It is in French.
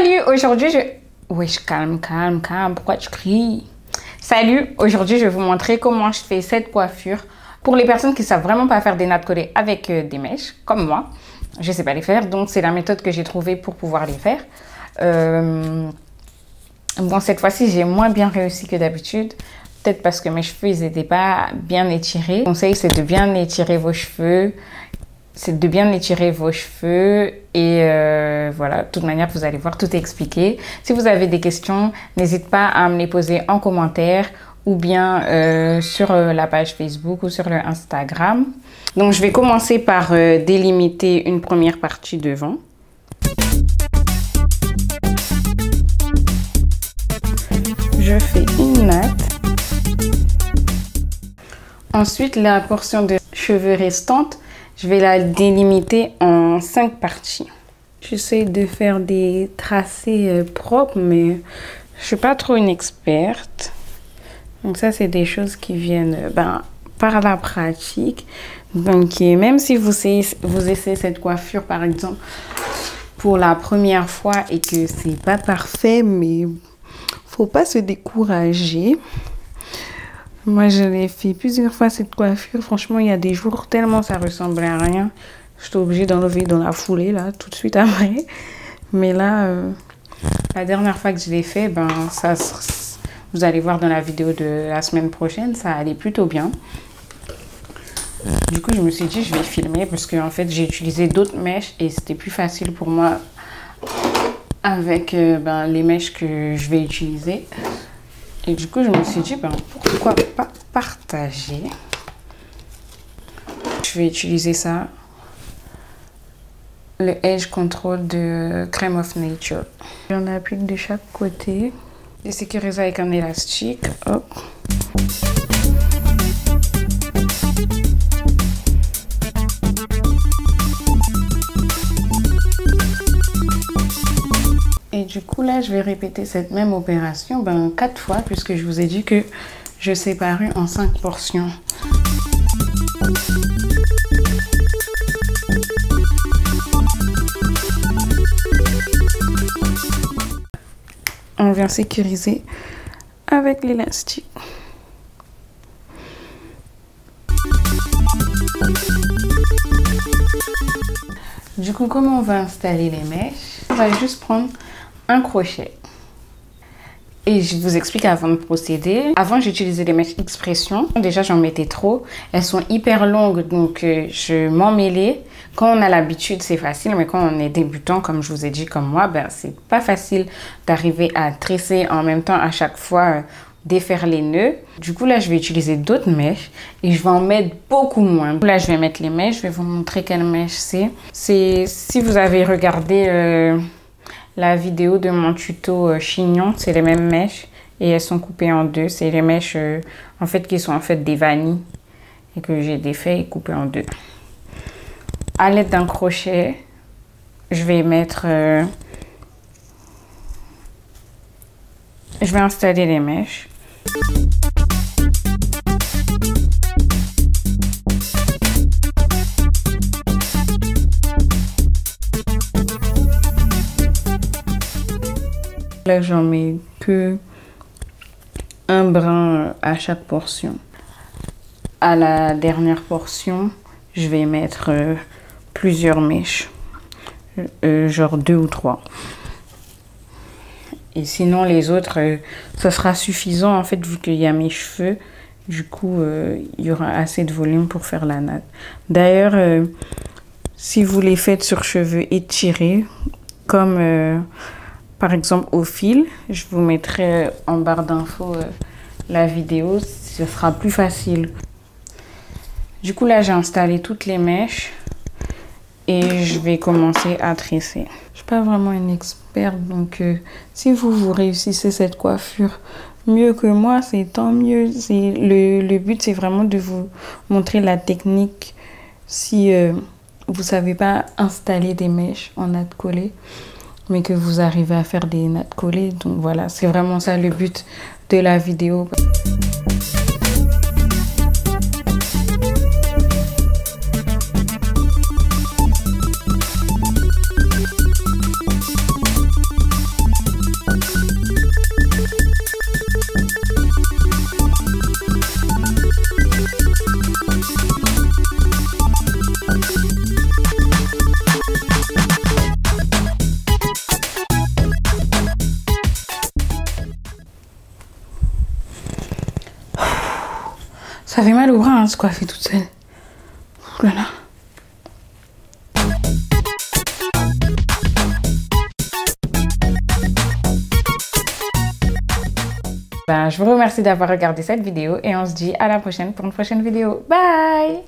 Salut, aujourd'hui Wesh, calme, pourquoi tu cries? Salut, aujourd'hui je vais vous montrer comment je fais cette coiffure. Pour les personnes qui ne savent vraiment pas faire des nattes collées avec des mèches, comme moi, je ne sais pas les faire, donc c'est la méthode que j'ai trouvée pour pouvoir les faire. Bon, cette fois-ci, j'ai moins bien réussi que d'habitude. Peut-être parce que mes cheveux, ils n'étaient pas bien étirés. Le conseil, c'est de bien étirer vos cheveux. Et voilà, de toute manière, vous allez voir, tout est expliqué. Si vous avez des questions, n'hésitez pas à me les poser en commentaire ou bien sur la page Facebook ou sur le Instagram. Donc, je vais commencer par délimiter une première partie devant. Je fais une natte. Ensuite, la portion de cheveux restante, je vais la délimiter en 5 parties. J'essaie de faire des tracés propres, mais je suis pas trop une experte. Donc ça, c'est des choses qui viennent par la pratique. Donc même si vous essayez cette coiffure, par exemple, pour la première fois et que c'est pas parfait, mais faut pas se décourager. Moi, je l'ai fait plusieurs fois cette coiffure. Franchement, il y a des jours tellement ça ressemblait à rien. J'étais obligée d'enlever dans la foulée, là, tout de suite après. Mais là, la dernière fois que je l'ai fait, vous allez voir dans la vidéo de la semaine prochaine, ça allait plutôt bien. Du coup, je me suis dit, je vais filmer parce que en fait, j'ai utilisé d'autres mèches et c'était plus facile pour moi avec les mèches que je vais utiliser. Et du coup, je me suis dit, pourquoi pas partager. Je vais utiliser ça. Le Edge Control de Crème of Nature. J'en applique de chaque côté. Je sécurise avec un élastique. Hop. Et du coup, là, je vais répéter cette même opération 4 fois, puisque je vous ai dit que je séparais en 5 portions. On vient sécuriser avec l'élastique. Du coup, comment on va installer les mèches? On va juste prendre un crochet. Et je vous explique avant de procéder. Avant, j'utilisais des mèches Expression. Déjà, j'en mettais trop. Elles sont hyper longues, donc je m'en mêlais. Quand on a l'habitude, c'est facile. Mais quand on est débutant, comme je vous ai dit, comme moi, c'est pas facile d'arriver à tresser en même temps à chaque fois, défaire les nœuds. Du coup, là, je vais utiliser d'autres mèches et je vais en mettre beaucoup moins. Là, je vais mettre les mèches. Je vais vous montrer quelle mèche c'est. Si vous avez regardé la vidéo de mon tuto chignon, c'est les mêmes mèches et elles sont coupées en deux. C'est les mèches en fait qui sont en fait des vanilles et que j'ai défait et coupé en deux. À l'aide d'un crochet, je vais mettre je vais installer les mèches. Là, j'en mets que un brin à chaque portion. À la dernière portion, je vais mettre plusieurs mèches, genre 2 ou 3. Et sinon, les autres, ça sera suffisant en fait, vu qu'il y a mes cheveux. Du coup, il y aura assez de volume pour faire la natte. D'ailleurs, si vous les faites sur cheveux étirés, comme par exemple au fil, je vous mettrai en barre d'infos la vidéo, ce sera plus facile. Du coup, là, j'ai installé toutes les mèches et je vais commencer à tresser. Je suis pas vraiment une experte, donc si vous réussissez cette coiffure mieux que moi, c'est tant mieux. Le but, c'est vraiment de vous montrer la technique si vous savez pas installer des mèches en natte collée, mais que vous arrivez à faire des nattes collées. Donc voilà, c'est vraiment ça le but de la vidéo. Ça fait mal au bras, hein, se coiffer toute seule. Ouh là là. Ben, je vous remercie d'avoir regardé cette vidéo et on se dit à la prochaine pour une prochaine vidéo. Bye!